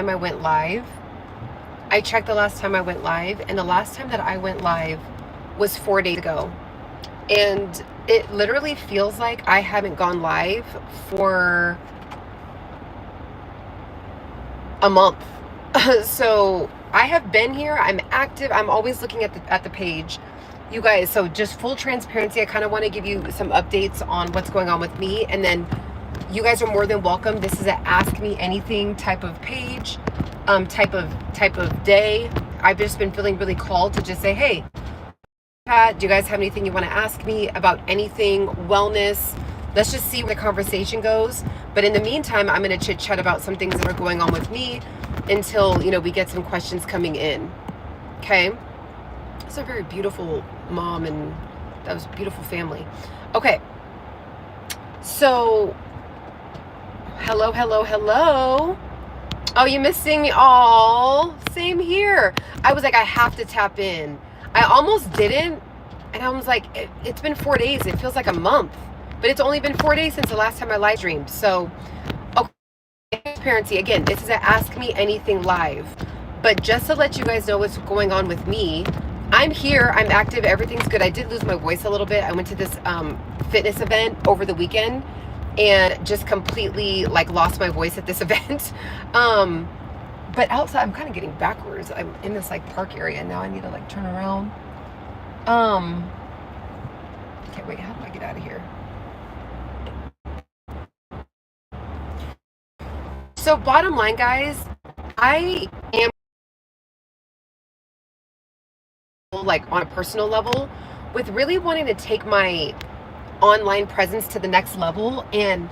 time I went live. I checked the last time I went live, and the last time that I went live was 4 days ago. And it literally feels like I haven't gone live for a month. So I have been here. I'm active. I'm always looking at the page, you guys. So just full transparency, I kind of want to give you some updates on what's going on with me, and then you guys are more than welcome. This is an ask me anything type of page, type of day. I've just been feeling really called to just say, hey, Pat, do you guys have anything you want to ask me about anything wellness? Let's just see where the conversation goes. But in the meantime, I'm going to chit chat about some things that are going on with me until, you know, we get some questions coming in. Okay. It's a very beautiful mom, and that was a beautiful family. Okay. So, hello. Oh, you missed seeing me? Oh, same here. I was like, I have to tap in. I almost didn't. And I was like, it's been 4 days. It feels like a month. But it's only been 4 days since the last time I live streamed. So, okay, transparency. Again, this is an Ask Me Anything live. But just to let you guys know what's going on with me, I'm here. I'm active. Everything's good. I did lose my voice a little bit. I went to this fitness event over the weekend and just completely like lost my voice at this event. But outside, I'm kind of getting backwards. I'm in this like park area now. I need to like turn around. Okay, wait, how do I get out of here? So bottom line, guys, I am like on a personal level with really wanting to take my online presence to the next level, and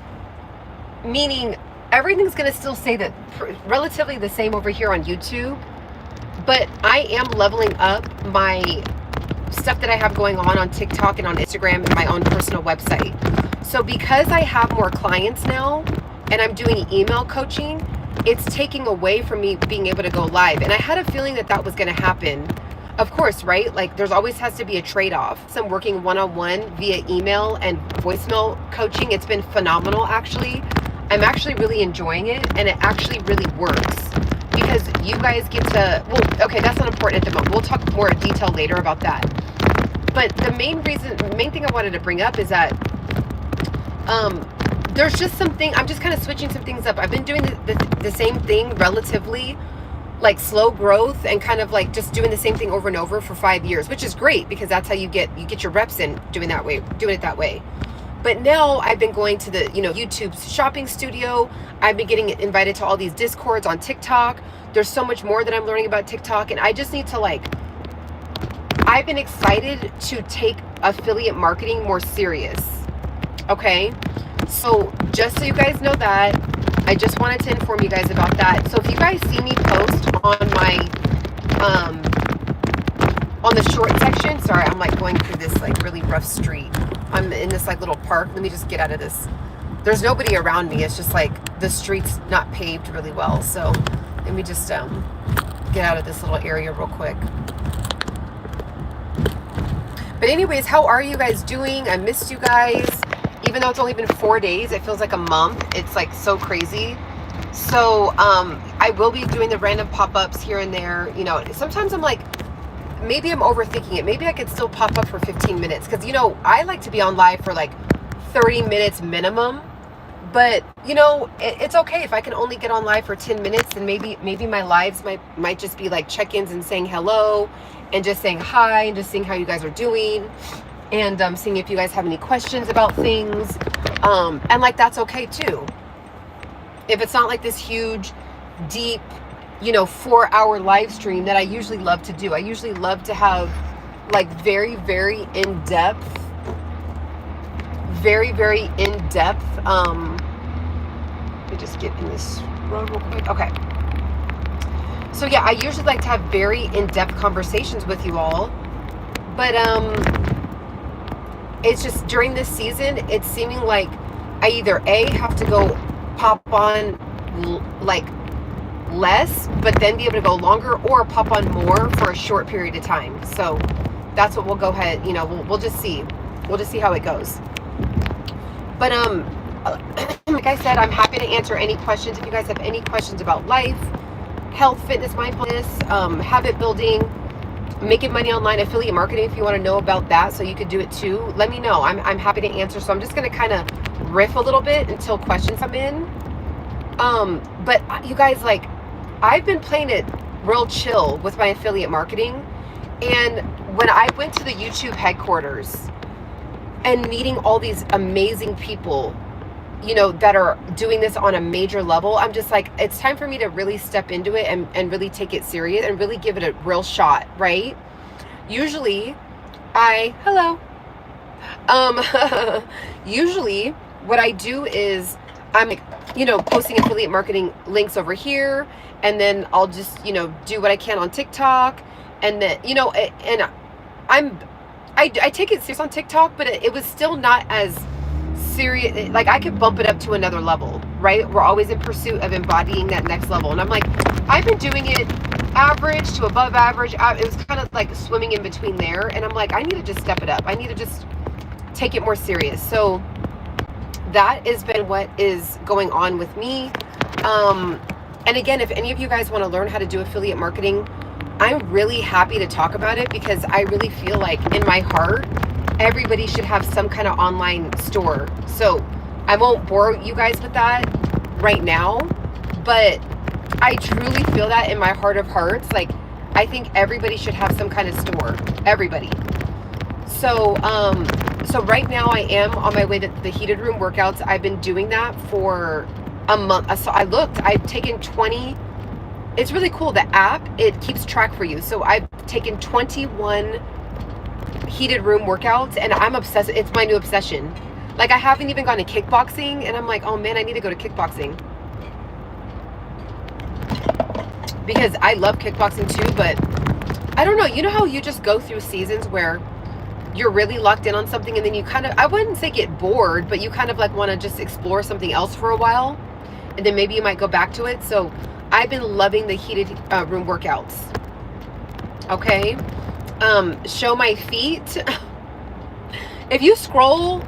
meaning everything's going to still stay relatively the same over here on YouTube, but I am leveling up my stuff that I have going on TikTok and on Instagram and my own personal website. So because I have more clients now and I'm doing email coaching, it's taking away from me being able to go live. And I had a feeling that was going to happen. Of course, right? Like there's always has to be a trade-off. So I'm working one-on-one via email and voicemail coaching. It's been phenomenal, actually. I'm actually really enjoying it, and it actually really works because you guys get to, well, okay, that's not important at the moment. We'll talk more in detail later about that. But the main thing I wanted to bring up is that there's just something, I'm just kind of switching some things up. I've been doing the same thing relatively, like slow growth, and kind of like just doing the same thing over and over for 5 years, which is great because that's how you get your reps in doing it that way. But now I've been going to the, YouTube's shopping studio. I've been getting invited to all these Discords on TikTok. There's so much more that I'm learning about TikTok, and I just need to I've been excited to take affiliate marketing more serious. Okay. So just so you guys know that, I just wanted to inform you guys about that. So if you guys see me post on my, on the short section, sorry, I'm like going through this like really rough street. I'm in this like little park. Let me just get out of this. There's nobody around me. It's just like the street's not paved really well. So let me just get out of this little area real quick. But anyways, how are you guys doing? I missed you guys. Even though it's only been 4 days, it feels like a month. It's like so crazy. So I will be doing the random pop-ups here and there. Sometimes I'm like, maybe I'm overthinking it. Maybe I could still pop up for 15 minutes. Because, I like to be on live for like 30 minutes minimum. But, it's okay if I can only get on live for 10 minutes. And maybe my lives might just be like check-ins and saying hello. And just saying hi and just seeing how you guys are doing. And seeing if you guys have any questions about things. And like, that's okay too. If it's not like this huge, deep, 4-hour live stream that I usually love to do. I usually love to have like very, very in-depth, let me just get in this road real quick. Okay. So yeah, I usually like to have very in-depth conversations with you all. But it's just during this season, it's seeming like I either have to go pop on like less, but then be able to go longer, or pop on more for a short period of time. So that's what we'll go ahead, we'll just see. We'll just see how it goes. But like I said, I'm happy to answer any questions. If you guys have any questions about life, health, fitness, mindfulness, habit building, making money online, affiliate marketing, if you want to know about that, so you could do it too, let me know. I'm happy to answer. So I'm just going to kind of riff a little bit until questions come in. But you guys, like, I've been playing it real chill with my affiliate marketing. And when I went to the YouTube headquarters and meeting all these amazing people, you know, that are doing this on a major level, I'm just like, it's time for me to really step into it and really take it serious and really give it a real shot, right? Usually usually what I do is I'm, you know, posting affiliate marketing links over here, and then I'll just, you know, do what I can on TikTok, and then, you know, and I take it serious on TikTok, but it was still not as serious. Like, I could bump it up to another level, right? We're always in pursuit of embodying that next level. And I'm like, I've been doing it average to above average. It was kind of like swimming in between there. And I'm like, I need to just step it up. I need to just take it more serious. So that has been what is going on with me. And again, if any of you guys want to learn how to do affiliate marketing, I'm really happy to talk about it, because I really feel like in my heart, everybody should have some kind of online store. So I won't bore you guys with that right now, but I truly feel that in my heart of hearts. Like, I think everybody should have some kind of store. Everybody. So, so right now I am on my way to the heated room workouts. I've been doing that for a month. So I've taken 20. It's really cool. The app, it keeps track for you. So I've taken 21 heated room workouts, and I'm obsessed. It's my new obsession. Like, I haven't even gone to kickboxing, and I'm like, oh man, I need to go to kickboxing, because I love kickboxing too. But I don't know, you know how you just go through seasons where you're really locked in on something, and then you kind of, I wouldn't say get bored, but you kind of like want to just explore something else for a while, and then maybe you might go back to it. So I've been loving the heated room workouts. Okay. Show my feet. If you scroll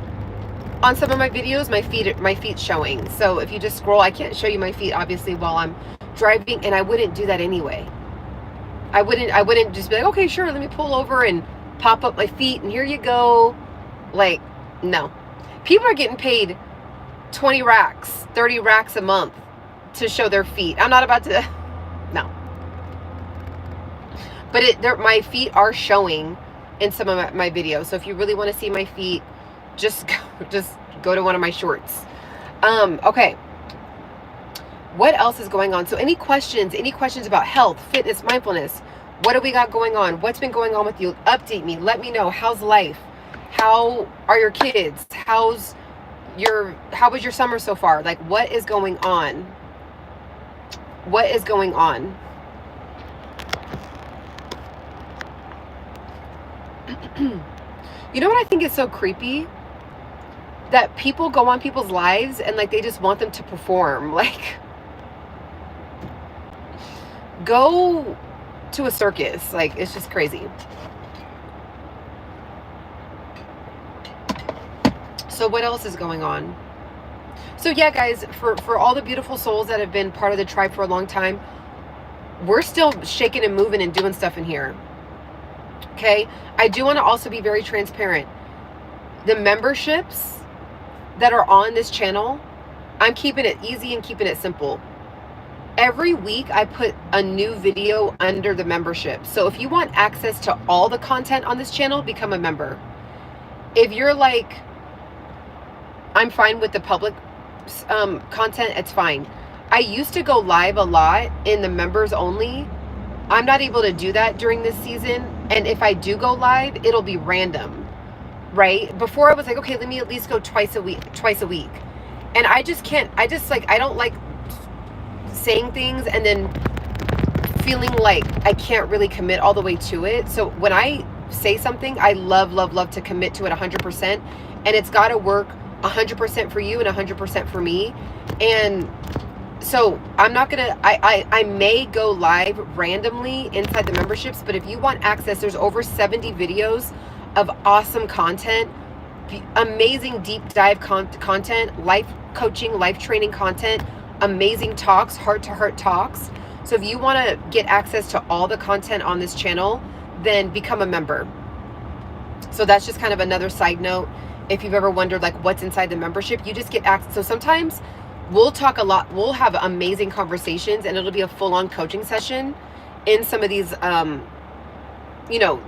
on some of my videos, my feet showing. So if you just scroll, I can't show you my feet obviously while I'm driving, and I wouldn't do that anyway. I wouldn't just be like, okay, sure, let me pull over and pop up my feet and here you go. Like, no. People are getting paid 20 racks, 30 racks a month to show their feet. I'm not about to, no. But my feet are showing in some of my videos. So if you really want to see my feet, just go to one of my shorts. Okay. What else is going on? So any questions about health, fitness, mindfulness? What do we got going on? What's been going on with you? Update me. Let me know. How's life? How are your kids? How was your summer so far? Like, what is going on? What is going on? You know what I think is so creepy? That people go on people's lives and like they just want them to perform. Like, go to a circus. Like, it's just crazy. So what else is going on? So yeah, guys, for all the beautiful souls that have been part of the tribe for a long time, we're still shaking and moving and doing stuff in here. Okay? I do want to also be very transparent. The memberships that are on this channel, I'm keeping it easy and keeping it simple. Every week I put a new video under the membership. So if you want access to all the content on this channel, become a member. If you're like, I'm fine with the public content, it's fine. I used to go live a lot in the members only. I'm not able to do that during this season. And if I do go live, it'll be random, right? Before I was like, okay, let me at least go twice a week. And I just can't, I don't like saying things and then feeling like I can't really commit all the way to it. So when I say something, I love to commit to it 100%. And it's got to work 100% for you and 100% for me. And so I'm not gonna, I may go live randomly inside the memberships, but if you want access, there's over 70 videos of awesome content, amazing deep dive content, life coaching, life training content, amazing talks, heart to heart talks. So if you want to get access to all the content on this channel, then become a member. So that's just kind of another side note. If you've ever wondered like what's inside the membership, you just get access. So sometimes we'll talk a lot, we'll have amazing conversations, and it'll be a full-on coaching session in some of these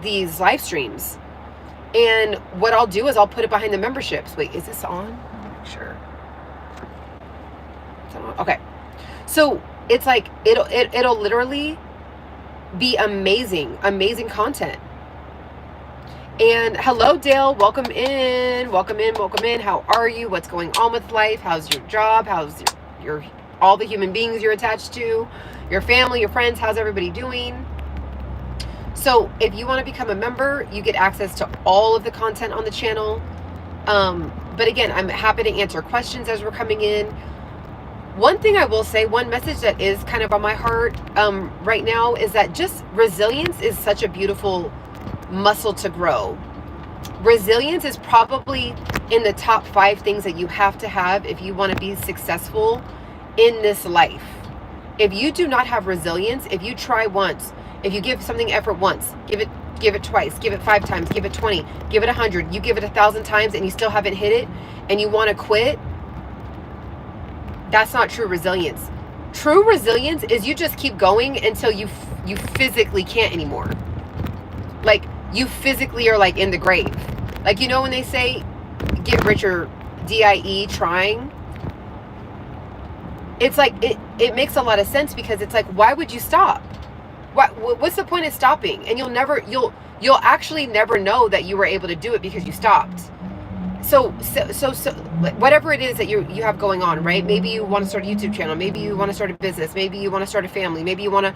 these live streams. And what I'll do is I'll put it behind the memberships. Wait, is this on? Sure. Okay. So it's like it'll literally be amazing content. And hello, Dale. Welcome in. How are you? What's going on with life? How's your job? How's your all the human beings you're attached to? Your family, your friends, how's everybody doing? So if you want to become a member, you get access to all of the content on the channel. But again, I'm happy to answer questions as we're coming in. One thing I will say, one message that is kind of on my heart right now is that just resilience is such a beautiful muscle to grow. Resilience is probably in the top 5 things that you have to have if you want to be successful in this life. If you do not have resilience, if you try once, if you give something effort once, give it twice, give it 5 times, give it 20, give it 100, you give it 1,000 times and you still haven't hit it and you want to quit, that's not true resilience. True resilience is you just keep going until you physically can't anymore. Like you physically are like in the grave. Like, you know when they say get rich or DIE trying, it's like it makes a lot of sense, because it's like, why would you stop? What's the point of stopping? And you'll actually never know that you were able to do it because you stopped. So whatever it is that you have going on, right? Maybe you want to start a YouTube channel. Maybe you want to start a business. Maybe you want to start a family. Maybe you want to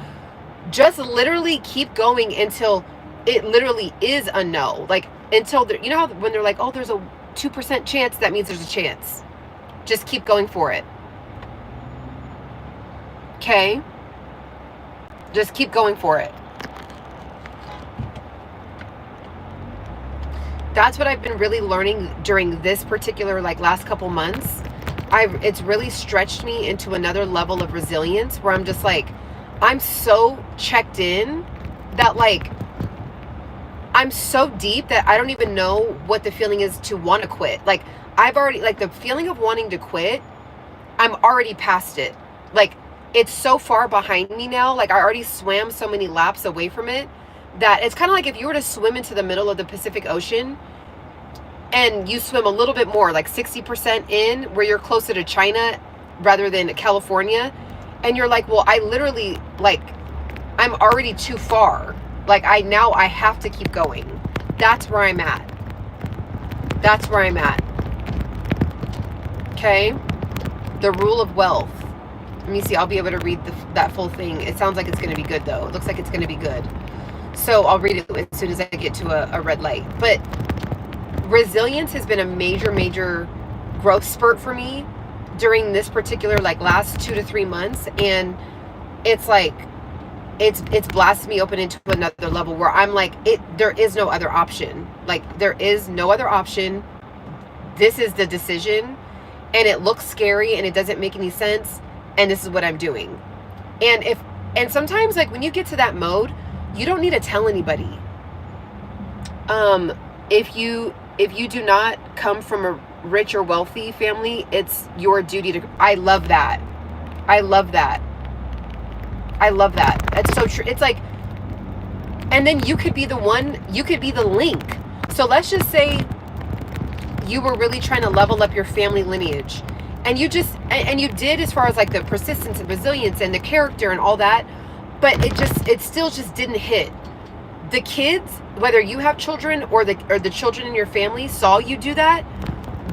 just literally keep going until it literally is a no. Like until you know how when they're like, oh, there's a 2% chance, that means there's a chance. Just keep going for it. Okay? Just keep going for it. That's what I've been really learning during this particular like last couple months. It's really stretched me into another level of resilience where I'm just like, I'm so checked in that like, I'm so deep that I don't even know what the feeling is to want to quit. Like I've already, like the feeling of wanting to quit, I'm already past it. Like it's so far behind me now. Like I already swam so many laps away from it that it's kind of like if you were to swim into the middle of the Pacific Ocean and you swim a little bit more, like 60% in, where you're closer to China rather than California, and you're like, well, I literally, like, I'm already too far. Like I have to keep going. That's where I'm at. That's where I'm at. Okay? The rule of wealth. Let me see. I'll be able to read that full thing. It sounds like it's going to be good, though. It looks like it's going to be good. So I'll read it as soon as I get to a red light. But resilience has been a major growth spurt for me during this particular like last 2 to 3 months. And it's like, it's blasted me open into another level where I'm like, there is no other option. Like there is no other option. This is the decision, and it looks scary and it doesn't make any sense. And this is what I'm doing. And sometimes like when you get to that mode, you don't need to tell anybody. If you do not come from a rich or wealthy family, it's your duty to, I love that. I love that. I love that. That's so true. It's like, and then you could be the one, you could be the link. So let's just say you were really trying to level up your family lineage, and you just, and you did as far as like the persistence and resilience and the character and all that, but it still just didn't hit. The kids, whether you have children or the children in your family saw you do that,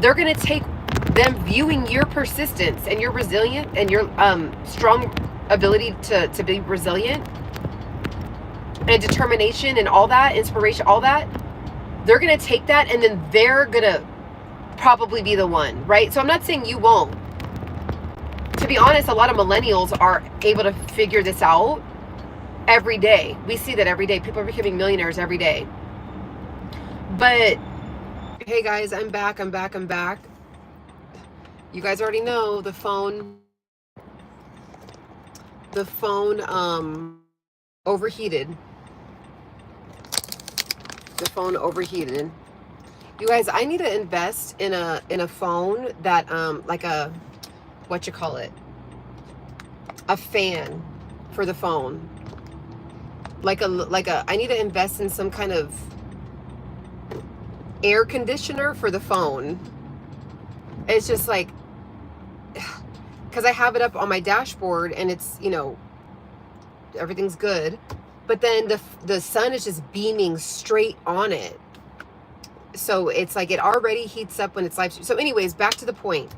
they're going to take them viewing your persistence and your resilient and your strong ability to be resilient and determination and all that, inspiration, all that. They're going to take that, and then they're going to probably be the one, right? So I'm not saying you won't. To be honest, a lot of millennials are able to figure this out every day. We see that every day. People are becoming millionaires every day. But hey guys, I'm back. You guys already know the phone. the phone overheated. The phone overheated. You guys, I need to invest in a phone that like a, what you call it, a fan for the phone. Like a I need to invest in some kind of air conditioner for the phone. It's just like, because I have it up on my dashboard and it's, you know, everything's good, but then the sun is just beaming straight on it, so it's like it already heats up when it's live. So anyways, back to the point.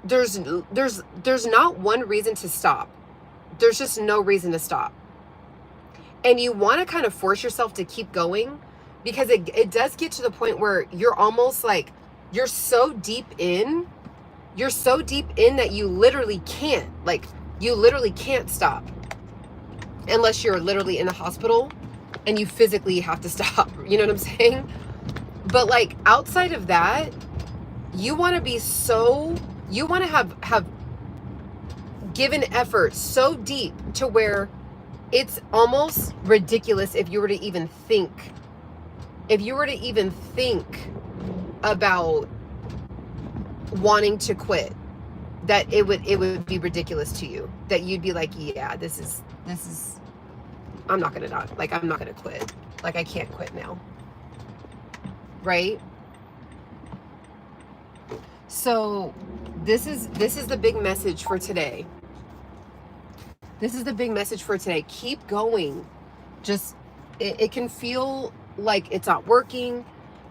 There's not one reason to stop. There's just no reason to stop. And you want to kind of force yourself to keep going, because it does get to the point where you're almost like, you're so deep in that you literally can't, like, you literally can't stop unless you're literally in the hospital and you physically have to stop. You know what I'm saying? But like outside of that, you want to be so, you want to have given effort so deep to where it's almost ridiculous if you were to even think, about wanting to quit, that it would be ridiculous to you, that you'd be like, yeah, this is I'm not gonna quit. Like, I can't quit now. Right? So this is the big message for today. This is the big message for today. Keep going. Just, it can feel like it's not working.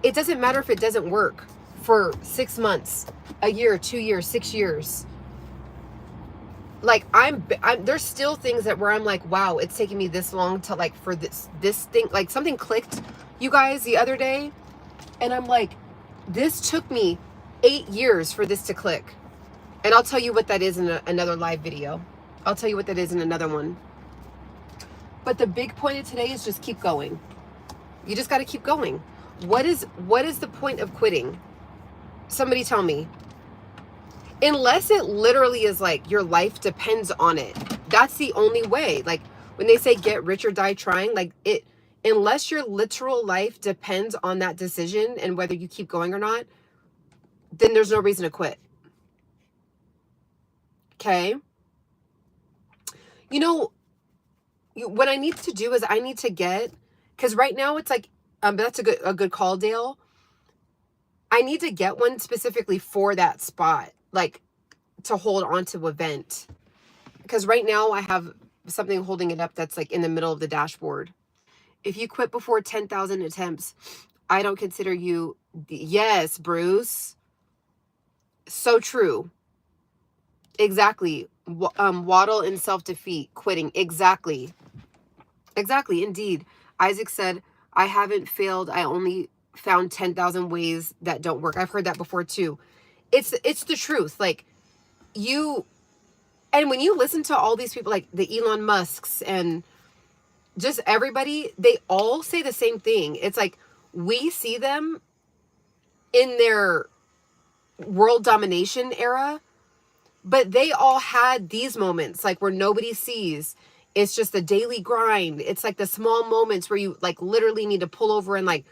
It doesn't matter if it doesn't work for 6 months, a year, 2 years, 6 years. Like, I'm there's still things that where I'm like, wow, it's taking me this long to, like, for this thing, like something clicked, you guys, the other day, and I'm like, this took me 8 years for this to click. And I'll tell you what that is in another live video. I'll tell you what that is in another one. But the big point of today is just keep going. You just got to keep going. What is the point of quitting? Somebody tell me. Unless it literally is like your life depends on it. That's the only way. Like when they say get rich or die trying, like it, unless your literal life depends on that decision and whether you keep going or not, then there's no reason to quit. Okay? You know, what I need to do is I need to get, because right now it's like, that's a good call, Dale. I need to get one specifically for that spot, like to hold on to event. Because right now I have something holding it up that's like in the middle of the dashboard. If you quit before 10,000 attempts, I don't consider you. Yes, Bruce. So true. Exactly. Waddle in self-defeat, quitting. Exactly. Exactly. Indeed. Isaac said, I haven't failed. I only found 10,000 ways that don't work. I've heard that before too. It's the truth. Like and when you listen to all these people, like the Elon Musks and just everybody, they all say the same thing. It's like, we see them in their world domination era, but they all had these moments like where nobody sees. It's just a daily grind. It's like the small moments where you like literally need to pull over and like,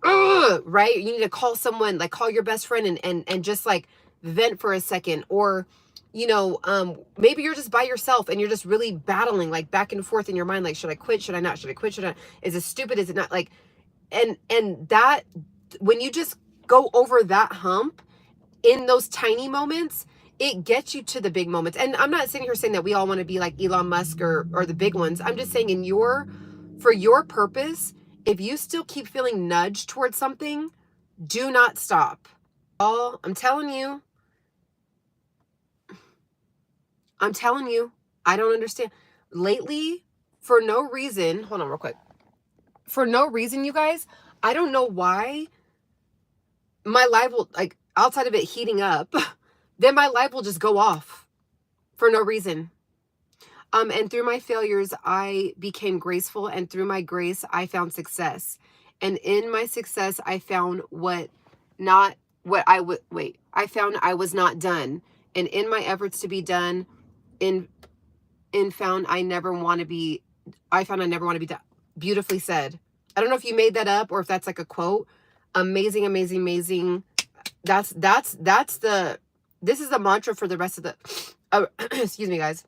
right? You need to call someone, like call your best friend and just like vent for a second. Or, you know, maybe you're just by yourself and you're just really battling like back and forth in your mind. Like, should I quit? Should I not? Should I quit? Should I? Is it stupid? Is it not? Like, and that, when you just go over that hump in those tiny moments, it gets you to the big moments. And I'm not sitting here saying that we all want to be like Elon Musk or the big ones. I'm just saying for your purpose, if you still keep feeling nudged towards something, do not stop. Oh, I'm telling you, I don't understand. Lately, for no reason, hold on real quick. For no reason, you guys, I don't know why my life will, like, outside of it heating up, then my life will just go off for no reason. And through my failures, I became graceful, and through my grace, I found success. And in my success, I found I found I was not done. and in my efforts to be done, in found I never want to be, I found I never want to be done. Beautifully said. I don't know if you made that up or if that's like a quote. Amazing, amazing, amazing. This is the mantra for the rest of the, excuse me, guys.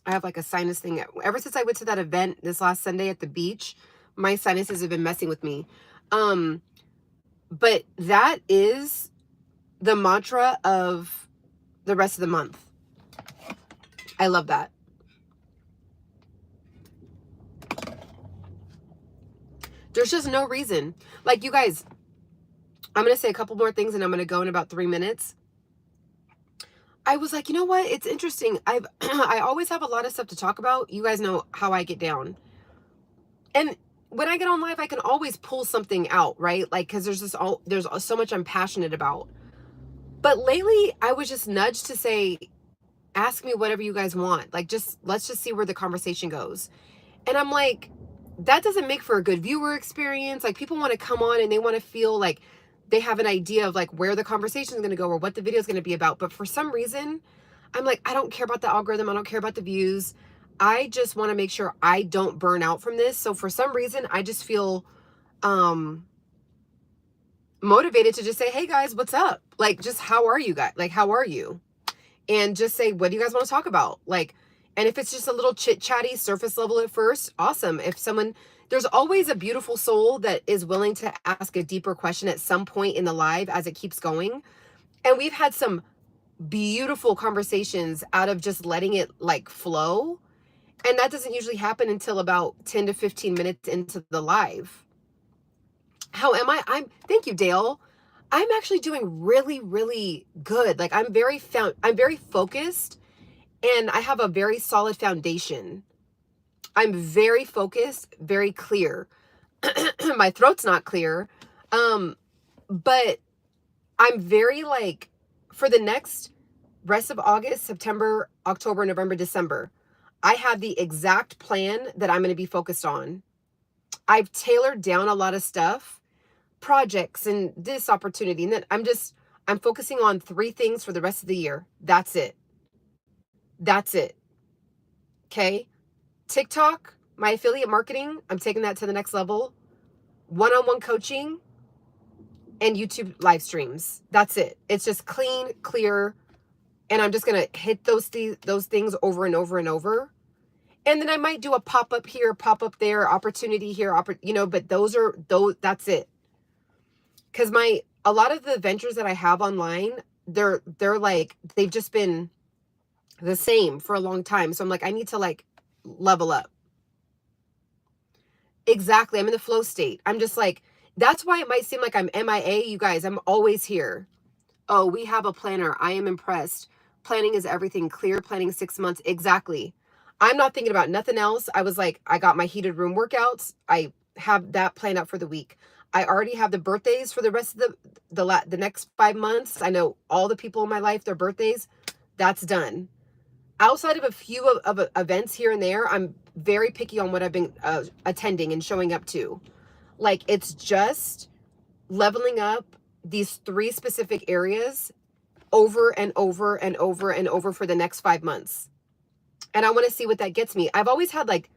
I have like a sinus thing. Ever since I went to that event this last Sunday at the beach, my sinuses have been messing with me. But that is the mantra of the rest of the month. I love that. There's just no reason. Like, you guys, I'm going to say a couple more things and I'm going to go in about 3 minutes. I was like, you know what? It's interesting. I always have a lot of stuff to talk about. You guys know how I get down. And when I get on live, I can always pull something out, right? Like, because there's so much I'm passionate about. But lately, I was just nudged to say, ask me whatever you guys want. Like, let's just see where the conversation goes. And I'm like, that doesn't make for a good viewer experience. Like, people want to come on and they want to feel like they have an idea of like where the conversation is going to go or what the video is going to be about. But for some reason, I'm like, I don't care about the algorithm. I don't care about the views. I just want to make sure I don't burn out from this. So for some reason, I just feel motivated to just say, hey guys, what's up? Like, just how are you guys? Like, how are you? And just say, what do you guys want to talk about? Like, and if it's just a little chit chatty surface level at first, awesome. If someone, there's always a beautiful soul that is willing to ask a deeper question at some point in the live as it keeps going. And we've had some beautiful conversations out of just letting it like flow. And that doesn't usually happen until about 10 to 15 minutes into the live. How am I? Thank you, Dale. I'm actually doing really, really good. Like, I'm very focused and I have a very solid foundation. I'm very focused, very clear. My throat's not clear. But I'm very like, for the next rest of August, September, October, November, December, I have the exact plan that I'm going to be focused on. I've tailored down a lot of stuff, projects and this opportunity. And then I'm focusing on 3 things for the rest of the year. That's it. That's it. Okay. TikTok, my affiliate marketing, I'm taking that to the next level. One-on-one coaching and YouTube live streams. That's it. It's just clean, clear. And I'm just going to hit those things over and over and over. And then I might do a pop-up here, pop-up there, opportunity here, but that's it. Because a lot of the ventures that I have online, they're like, they've just been the same for a long time. So I'm like, I need to like level up. Exactly. I'm in the flow state. I'm just like, that's why it might seem like I'm MIA, you guys. I'm always here. Oh, we have a planner. I am impressed. Planning is everything. Clear planning 6 months. Exactly. I'm not thinking about nothing else. I was like, I got my heated room workouts. I have that planned out for the week. I already have the birthdays for the rest of the next 5 months. I know all the people in my life, their birthdays. That's done. Outside of a few of events here and there, I'm very picky on what I've been attending and showing up to. Like, it's just leveling up these 3 specific areas over and over and over and over for the next 5 months. And I want to see what that gets me. I've always had like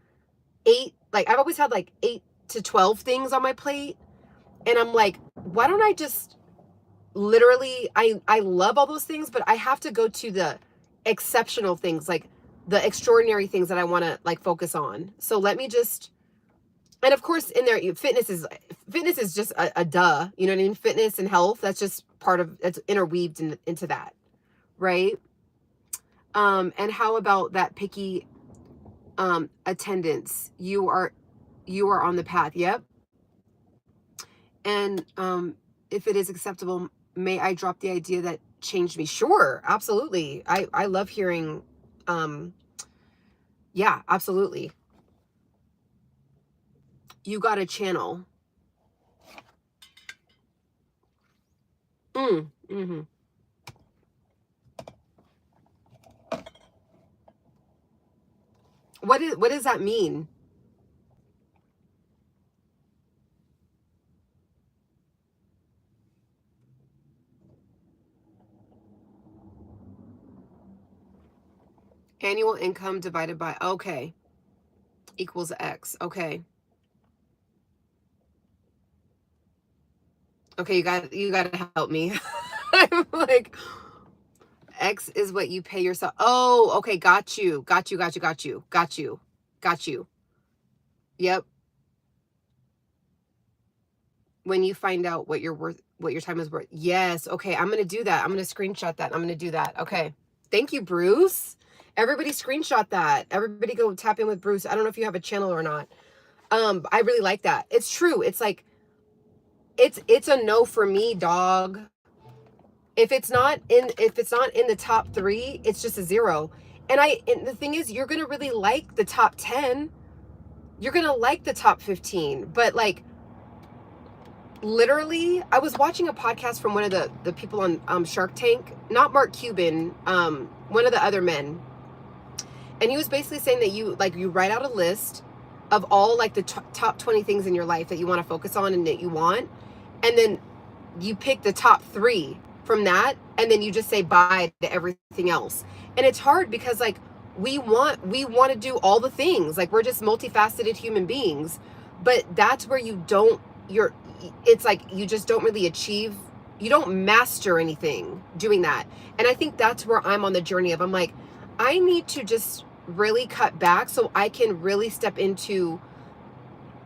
8 to 12 things on my plate. And I'm like, why don't I just literally, I love all those things, but I have to go to the exceptional things, like the extraordinary things that I want to like focus on. So let me just, and of course in there, fitness is just a duh, you know what I mean? Fitness and health, that's just part of, it's interweaved into that. Right. And how about that picky, attendance? You are on the path. Yep. And, if it is acceptable, may I drop the idea that changed me? Sure. Absolutely. I love hearing, yeah, absolutely. You got a channel. Mm-hmm. What does that mean? Annual income divided by, okay, equals X. Okay. Okay, you got to help me. I'm like, X is what you pay yourself. Oh, okay, got you. Got you, got you, got you. Got you. Got you. Yep. When you find out what your time is worth. Yes. Okay, I'm going to do that. I'm going to screenshot that. I'm going to do that. Okay. Thank you, Bruce. Everybody screenshot that. Everybody go tap in with Bruce. I don't know if you have a channel or not. I really like that. It's true. It's like, it's a no for me, dog. If it's not in the top 3, it's just a 0. And the thing is, you're going to really like the top 10. You're going to like the top 15. But like, literally, I was watching a podcast from one of the people on Shark Tank, not Mark Cuban, one of the other men. And he was basically saying that you write out a list of all like the top 20 things in your life that you want to focus on and that you want. And then you pick the top 3 from that, and then you just say bye to everything else. And it's hard because like we want to do all the things. Like, we're just multifaceted human beings. But that's where it's like you just don't really achieve, you don't master anything doing that. And I think that's where I'm on the journey of, I'm like, I need to just really cut back so I can really step into,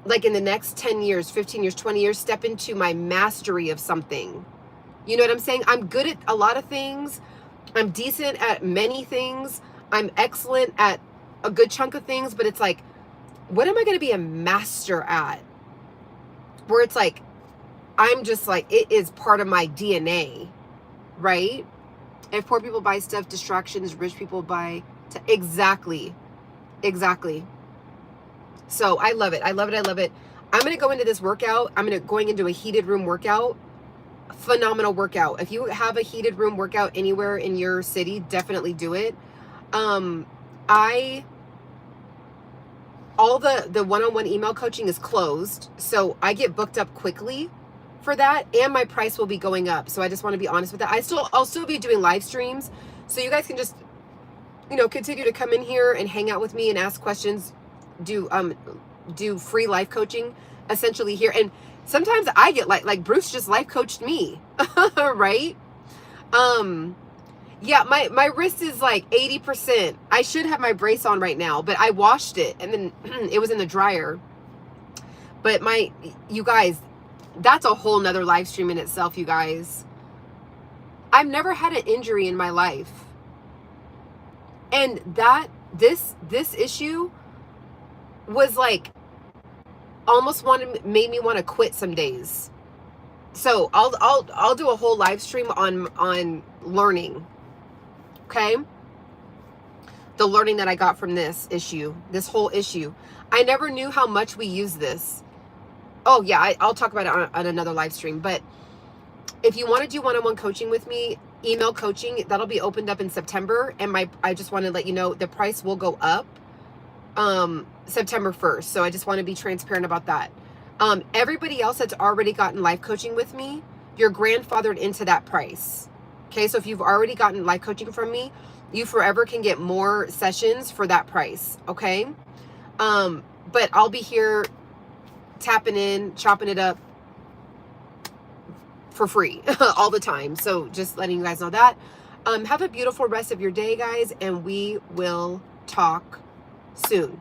like, in the next 10 years, 15 years, 20 years, step into my mastery of something. You know what I'm saying? I'm good at a lot of things. I'm decent at many things. I'm excellent at a good chunk of things, but it's like, what am I going to be a master at? Where it's like, I'm just like, it is part of my DNA, right? If poor people buy stuff, distractions, rich people buy, exactly. So I love it. I love it. I love it. I'm going to go into this workout. Going into a heated room workout. Phenomenal workout. If you have a heated room workout anywhere in your city, definitely do it. All the one-on-one email coaching is closed, so I get booked up quickly for that, and my price will be going up. So I just want to be honest with that. I'll still be doing live streams, so you guys can just, continue to come in here and hang out with me and ask questions, do free life coaching essentially here. And sometimes I get like Bruce just life coached me, right? Yeah, my wrist is like 80%. I should have my brace on right now, but I washed it and then it was in the dryer. But you guys, that's a whole nother live stream in itself, you guys. I've never had an injury in my life. And this issue was like, almost made me want to quit some days. So I'll do a whole live stream on learning. Okay? The learning that I got from this whole issue. I never knew how much we use this. Oh yeah, I'll talk about it on another live stream. But if you want to do one-on-one coaching with me, email coaching, that'll be opened up in September. And I just want to let you know the price will go up September 1st. So I just want to be transparent about that. Everybody else that's already gotten life coaching with me, you're grandfathered into that price. Okay, so if you've already gotten life coaching from me, you forever can get more sessions for that price. Okay, but I'll be here tapping in, chopping it up for free all the time. So just letting you guys know that. Have a beautiful rest of your day, guys, and we will talk soon.